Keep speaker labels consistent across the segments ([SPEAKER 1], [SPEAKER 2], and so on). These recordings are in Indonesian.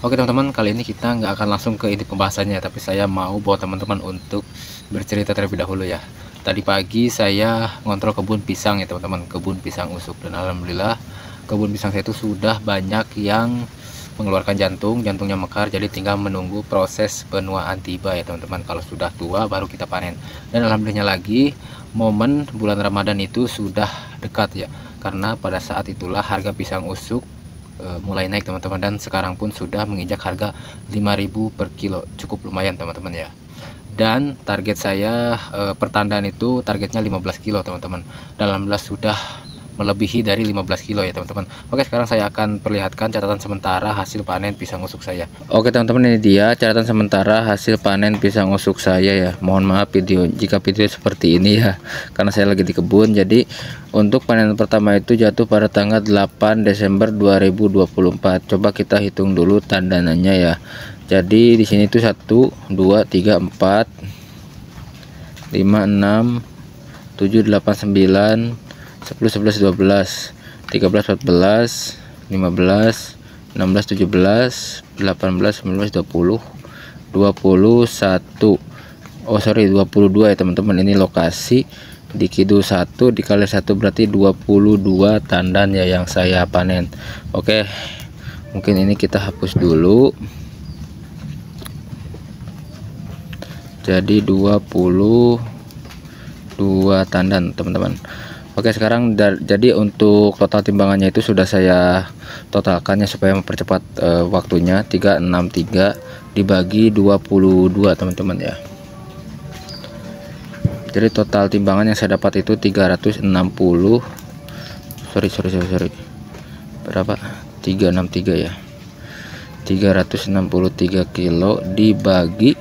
[SPEAKER 1] Oke teman-teman, kali ini kita nggak akan langsung ke inti pembahasannya, tapi saya mau bawa teman-teman untuk bercerita terlebih dahulu ya. Tadi pagi saya ngontrol kebun pisang ya teman-teman, kebun pisang usuk, dan alhamdulillah kebun pisang saya itu sudah banyak yang mengeluarkan jantungnya mekar, jadi tinggal menunggu proses penuaan tiba ya teman-teman. Kalau sudah tua baru kita panen. Dan alhamdulillah lagi momen bulan Ramadan itu sudah dekat ya, karena pada saat itulah harga pisang usuk mulai naik teman-teman, dan sekarang pun sudah menginjak harga 5.000 per kilo, cukup lumayan teman-teman ya. Dan target saya pertandaan itu targetnya 15 kilo teman-teman, dalam belas sudah melebihi dari 15 kilo ya teman-teman. Oke, sekarang saya akan perlihatkan catatan sementara hasil panen pisang usuk saya. Oke teman-teman, ini dia catatan sementara hasil panen pisang usuk saya ya. Mohon maaf jika video seperti ini ya, karena saya lagi di kebun. Jadi untuk panen pertama itu jatuh pada tanggal 8 Desember 2024. Coba kita hitung dulu tandanannya ya. Jadi di sini tuh 1 2 3 4 5 6 7 8 9 10 11 12 13 14 15 16 17 18 19 20 21. Oh sorry, 22 ya teman-teman. Ini lokasi di kidul 1 dikali 1 berarti 22 tandan ya yang saya panen. Oke, mungkin ini kita hapus dulu. Jadi 22 tandan teman-teman. Oke, sekarang jadi untuk total timbangannya itu sudah saya totalkannya supaya mempercepat waktunya. 363 dibagi 22 teman-teman ya. Jadi total timbangan yang saya dapat itu 360 sorry berapa, 363 ya, 363 kilo dibagi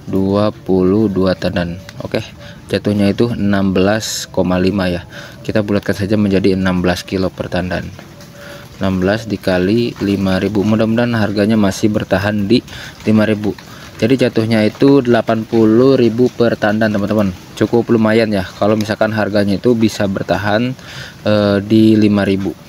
[SPEAKER 1] 22 tandan. Oke, jatuhnya itu 16,5 ya. Kita bulatkan saja menjadi 16 kilo per tandan. 16 dikali 5.000, mudah-mudahan harganya masih bertahan di 5.000. Jadi jatuhnya itu 80.000 per tandan teman-teman. Cukup lumayan ya kalau misalkan harganya itu bisa bertahan di 5.000.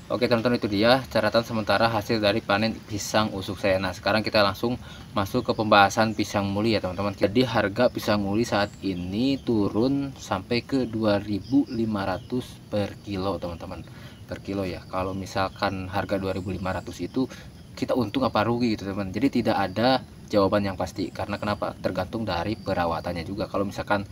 [SPEAKER 1] Oke teman-teman, itu dia catatan sementara hasil dari panen pisang usuk saya. Nah sekarang kita langsung masuk ke pembahasan pisang muli ya teman-teman. Jadi harga pisang muli saat ini turun sampai ke 2.500 per kilo teman-teman, per kilo ya. Kalau misalkan harga 2.500 itu kita untung apa rugi gitu teman-teman. Jadi tidak ada jawaban yang pasti, karena kenapa, tergantung dari perawatannya juga. Kalau misalkan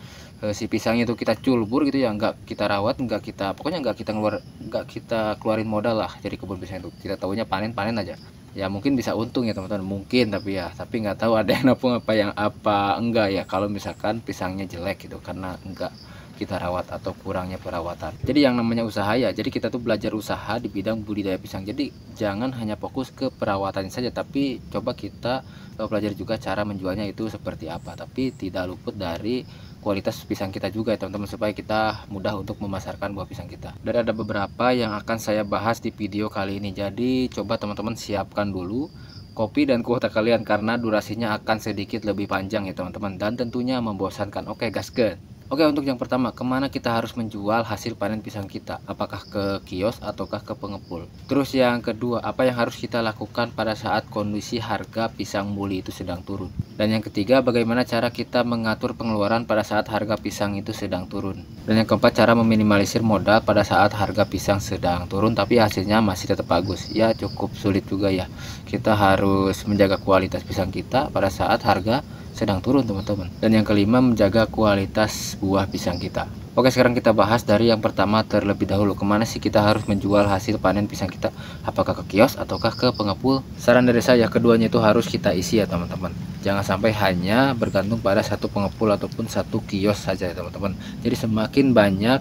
[SPEAKER 1] si pisangnya itu kita culbur gitu ya, nggak kita rawat, pokoknya nggak kita keluarin modal lah. Jadi kebun pisang itu kita tahunya panen aja ya, mungkin bisa untung ya teman-teman, mungkin, tapi nggak tahu ada yang napung apa enggak ya kalau misalkan pisangnya jelek gitu, karena enggak kita rawat atau kurangnya perawatan. Jadi yang namanya usaha ya, jadi kita tuh belajar usaha di bidang budidaya pisang. Jadi jangan hanya fokus ke perawatannya saja, tapi coba kita belajar juga cara menjualnya itu seperti apa. Tapi tidak luput dari kualitas pisang kita juga ya teman-teman, supaya kita mudah untuk memasarkan buah pisang kita. Dan ada beberapa yang akan saya bahas di video kali ini. Jadi coba teman-teman siapkan dulu kopi dan kuota kalian, karena durasinya akan sedikit lebih panjang ya teman-teman, dan tentunya membosankan. Oke gaskeun. Oke, untuk yang pertama, kemana kita harus menjual hasil panen pisang kita? Apakah ke kios ataukah ke pengepul? Terus yang kedua, apa yang harus kita lakukan pada saat kondisi harga pisang muli itu sedang turun? Dan yang ketiga, bagaimana cara kita mengatur pengeluaran pada saat harga pisang itu sedang turun? Dan yang keempat, cara meminimalisir modal pada saat harga pisang sedang turun tapi hasilnya masih tetap bagus. Ya cukup sulit juga ya. Kita harus menjaga kualitas pisang kita pada saat harga sedang turun teman-teman. Dan yang kelima, menjaga kualitas buah pisang kita. Oke, sekarang kita bahas dari yang pertama terlebih dahulu. Kemana sih kita harus menjual hasil panen pisang kita? Apakah ke kios ataukah ke pengepul? Saran dari saya, keduanya itu harus kita isi ya teman-teman. Jangan sampai hanya bergantung pada satu pengepul ataupun satu kios saja ya teman-teman. Jadi semakin banyak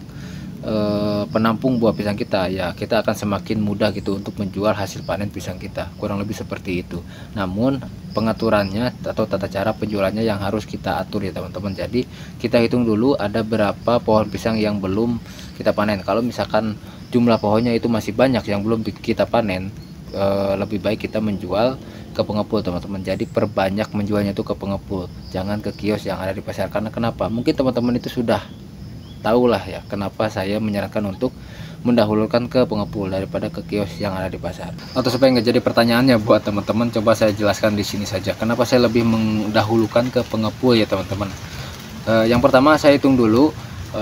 [SPEAKER 1] penampung buah pisang kita ya, kita akan semakin mudah gitu untuk menjual hasil panen pisang kita, kurang lebih seperti itu. Namun pengaturannya atau tata cara penjualannya yang harus kita atur ya teman-teman. Jadi kita hitung dulu ada berapa pohon pisang yang belum kita panen. Kalau misalkan jumlah pohonnya itu masih banyak yang belum kita panen, lebih baik kita menjual ke pengepul teman-teman. Jadi perbanyak menjualnya itu ke pengepul, jangan ke kios yang ada di pasar. Karena kenapa? Mungkin teman-teman itu sudah tahulah ya kenapa saya menyarankan untuk mendahulukan ke pengepul daripada ke kios yang ada di pasar. Atau supaya nggak jadi pertanyaannya buat teman-teman, coba saya jelaskan di sini saja kenapa saya lebih mendahulukan ke pengepul ya teman-teman. Yang pertama saya hitung dulu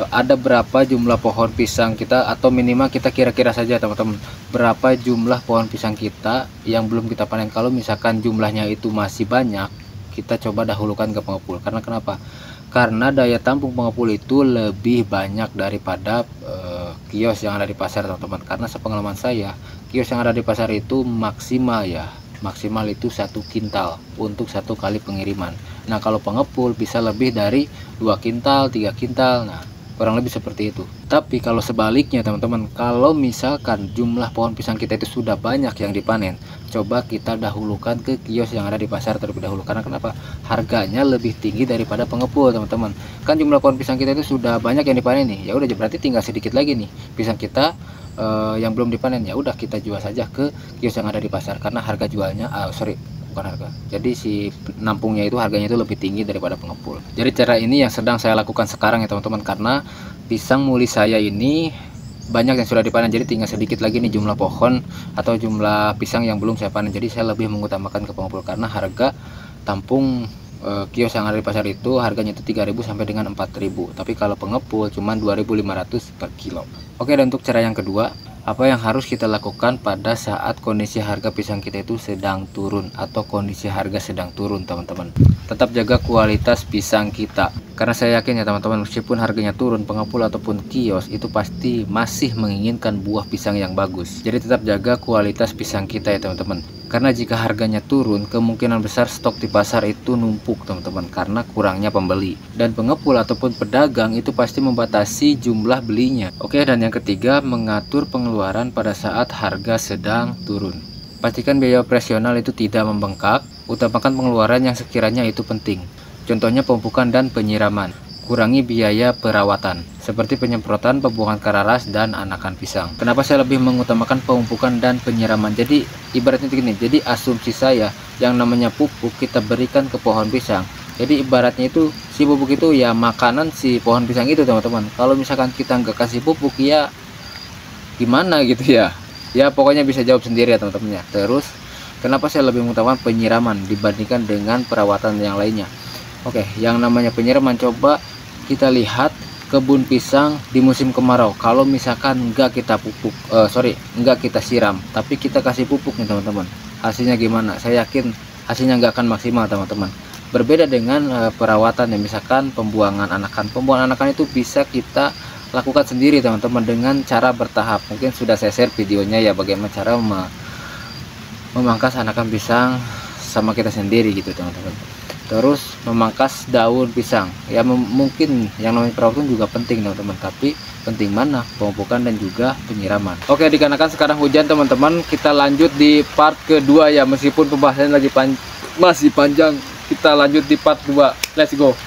[SPEAKER 1] ada berapa jumlah pohon pisang kita, atau minimal kita kira-kira saja teman-teman, berapa jumlah pohon pisang kita yang belum kita panen. Kalau misalkan jumlahnya itu masih banyak, kita coba dahulukan ke pengepul. Karena kenapa? Karena daya tampung pengepul itu lebih banyak daripada kios yang ada di pasar teman-teman. Karena sepengalaman saya, kios yang ada di pasar itu maksimal itu 1 kintal untuk 1 kali pengiriman. Nah kalau pengepul bisa lebih dari 2 kintal 3 kintal, nah kurang lebih seperti itu. Tapi kalau sebaliknya teman-teman, kalau misalkan jumlah pohon pisang kita itu sudah banyak yang dipanen, coba kita dahulukan ke kios yang ada di pasar terlebih dahulu. Karena kenapa? Harganya lebih tinggi daripada pengepul teman-teman. Kan jumlah pohon pisang kita itu sudah banyak yang dipanen nih, ya udah berarti tinggal sedikit lagi nih pisang kita yang belum dipanen. Ya udah kita jual saja ke kios yang ada di pasar, karena harga jualnya bukan harga, jadi si nampungnya itu harganya itu lebih tinggi daripada pengepul. Jadi cara ini yang sedang saya lakukan sekarang ya teman-teman, karena pisang muli saya ini banyak yang sudah dipanen, jadi tinggal sedikit lagi nih jumlah pohon atau jumlah pisang yang belum saya panen. Jadi saya lebih mengutamakan ke pengepul karena harga tampung kios yang ada di pasar itu harganya itu 3.000 sampai dengan 4.000, tapi kalau pengepul cuma 2.500 per kilo. Oke, dan untuk cara yang kedua, apa yang harus kita lakukan pada saat kondisi harga pisang kita itu sedang turun atau kondisi harga sedang turun teman-teman? Tetap jaga kualitas pisang kita, karena saya yakin ya teman-teman, meskipun harganya turun, pengepul ataupun kios itu pasti masih menginginkan buah pisang yang bagus. Jadi tetap jaga kualitas pisang kita ya teman-teman, karena jika harganya turun, kemungkinan besar stok di pasar itu numpuk teman-teman, karena kurangnya pembeli. Dan pengepul ataupun pedagang itu pasti membatasi jumlah belinya. Oke, dan yang ketiga, mengatur pengeluaran pada saat harga sedang turun. Pastikan biaya operasional itu tidak membengkak. Utamakan pengeluaran yang sekiranya itu penting. Contohnya pemupukan dan penyiraman. Kurangi biaya perawatan seperti penyemprotan, pembuangan kararas, dan anakan pisang. Kenapa saya lebih mengutamakan pemupukan dan penyiraman? Jadi ibaratnya begini, jadi asumsi saya yang namanya pupuk kita berikan ke pohon pisang. Jadi ibaratnya itu si pupuk itu ya makanan si pohon pisang itu teman-teman. Kalau misalkan kita nggak kasih pupuk ya gimana gitu ya. Ya pokoknya bisa jawab sendiri ya teman-teman ya. Terus kenapa saya lebih mengutamakan penyiraman dibandingkan dengan perawatan yang lainnya? Oke, yang namanya penyiraman, coba kita lihat kebun pisang di musim kemarau. Kalau misalkan nggak kita pupuk, nggak kita siram, tapi kita kasih pupuk nih teman-teman, hasilnya gimana? Saya yakin hasilnya nggak akan maksimal teman-teman. Berbeda dengan perawatan ya, misalkan pembuangan anakan itu bisa kita lakukan sendiri teman-teman dengan cara bertahap. Mungkin sudah saya share videonya ya, bagaimana cara memangkas anakan pisang sama kita sendiri gitu teman-teman. Terus memangkas daun pisang ya, mungkin yang namanya perawatan juga penting teman-teman, tapi penting mana pemupukan dan juga penyiraman. Oke, dikarenakan sekarang hujan teman-teman, kita lanjut di part kedua ya, meskipun pembahasannya masih panjang, kita lanjut di part 2. Let's go.